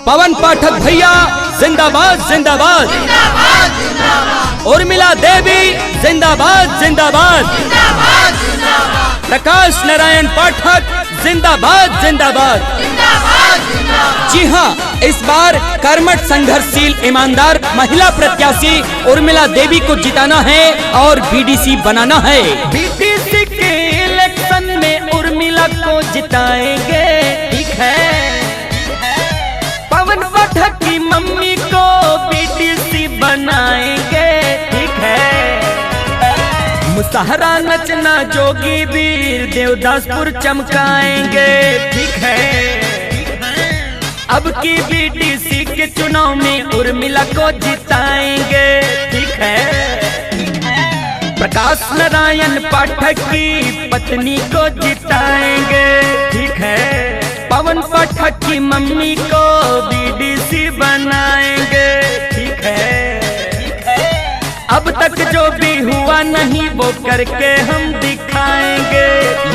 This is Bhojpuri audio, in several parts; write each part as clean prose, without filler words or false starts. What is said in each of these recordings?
पवन पाठक भैया जिंदाबाद जिंदाबाद, उर्मिला देवी जिंदाबाद जिंदाबाद, प्रकाश नारायण पाठक जिंदाबाद जिंदाबाद। जी हाँ, इस बार कर्मठ संघर्षशील ईमानदार महिला प्रत्याशी उर्मिला देवी को जिताना है और बीडीसी बनाना है। बीडीसी के इलेक्शन में उर्मिला को जिताएंगे, ठीक है। पवन पाठक की मम्मी को बीडीसी बनाएंगे, ठीक है। मुसहरा नचना जोगी वीर देवदासपुर चमकाएंगे, ठीक है। अब की बीडीसी के चुनाव में उर्मिला को जिताएंगे, ठीक है। प्रकाश नारायण पाठक की पत्नी को जिताएंगे, ठीक है। पवन पाठक की मम्मी को बीडीसी बनाएंगे, ठीक है। अब तक जो भी हुआ नहीं वो करके हम दिखाएंगे।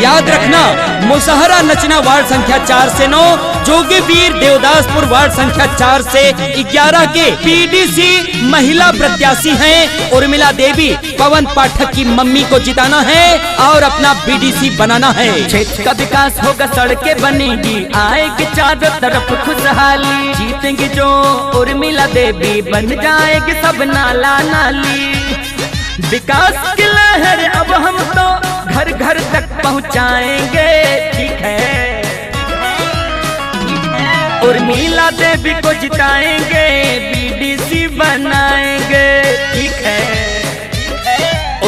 याद रखना, मुसहरा नचना वार्ड संख्या 4 से 9, जोगी वीर देवदासपुर वार्ड संख्या 4 से 11 के बीडीसी महिला प्रत्याशी हैं उर्मिला देवी। पवन पाठक की मम्मी को जिताना है और अपना बीडीसी बनाना है। क्षेत्र का विकास होगा, सड़कें बनेगी, आएगी चारों तरफ खुशहाली। जीतेंगे जो उर्मिला देवी, बन जाएगी सब नाला नाली। विकास की लहर अब हम तो घर घर तक पहुंचाएंगे, ठीक है। उर्मिला देवी को जिताएंगे, बीडीसी बनाएंगे, ठीक है।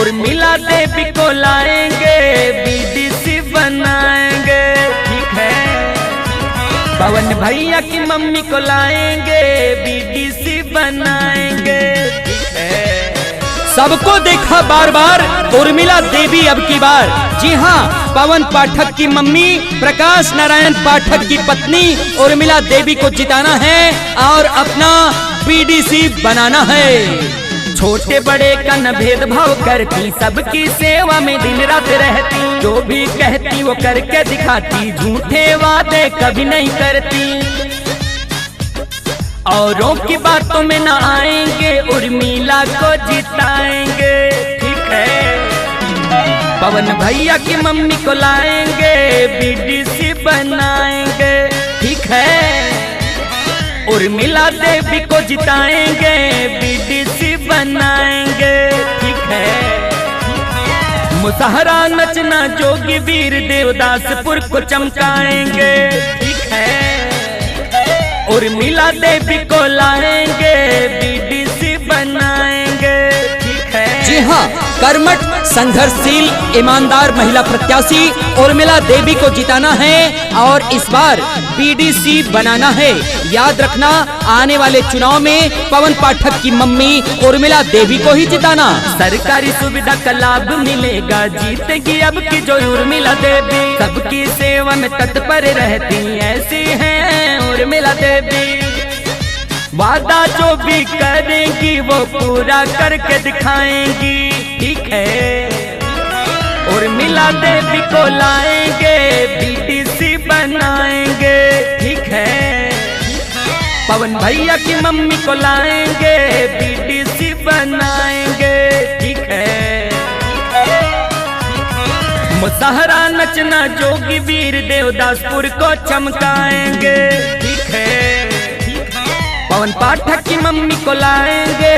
उर्मिला देवी को लाएंगे, बीडीसी बनाएंगे, ठीक है। पवन भैया की मम्मी को लाएंगे, बीडीसी बनाएंगे, ठीक है। सबको देखा बार बार उर्मिला देवी अब की बार। जी हाँ, पवन पाठक की मम्मी प्रकाश नारायण पाठक की पत्नी उर्मिला देवी को जिताना है और अपना बीडीसी बनाना है। छोटे बड़े का न भेदभाव करती, सबकी सेवा में दिन रात रहती। जो भी कहती वो करके दिखाती, झूठे वादे कभी नहीं करती। औरों की बातों में न आएंगे, उर्मिला को जिताएंगे, ठीक है। पवन भैया की मम्मी को लाएंगे, बीडीसी बनाएंगे, ठीक है। उर्मिला देवी को जिताएंगे, बीडीसी बनाएंगे, ठीक है। मुसहरा नचना जोगी वीर देवदासपुर को चमकाएंगे, ठीक है। उर्मिला देवी को लाएंगे, बीडीसी बनाएंगे, ठीक है। जी हाँ, कर्मठ संघर्षशील ईमानदार महिला प्रत्याशी उर्मिला देवी को जिताना है और इस बार बीडीसी बनाना है। याद रखना, आने वाले चुनाव में पवन पाठक की मम्मी उर्मिला देवी को ही जिताना। सरकारी सुविधा का लाभ मिलेगा, जीतेगी अब की जो उर्मिला देवी। सबकी सेवा में तत्पर रहती, ऐसी है उर्मिला देवी। वादा जो भी करेंगी वो पूरा करके दिखाएंगी, ठीक है। उर्मिला देवी को लाएंगे, बीडीसी बनाएंगे, ठीक है। पवन भैया की मम्मी को लाएंगे, बीडीसी बनाएंगे, ठीक है। मुसहरा नचना जोगी वीर देवदासपुर को चमकाएंगे, ठीक है। पवन पाठक की मम्मी को लाएंगे,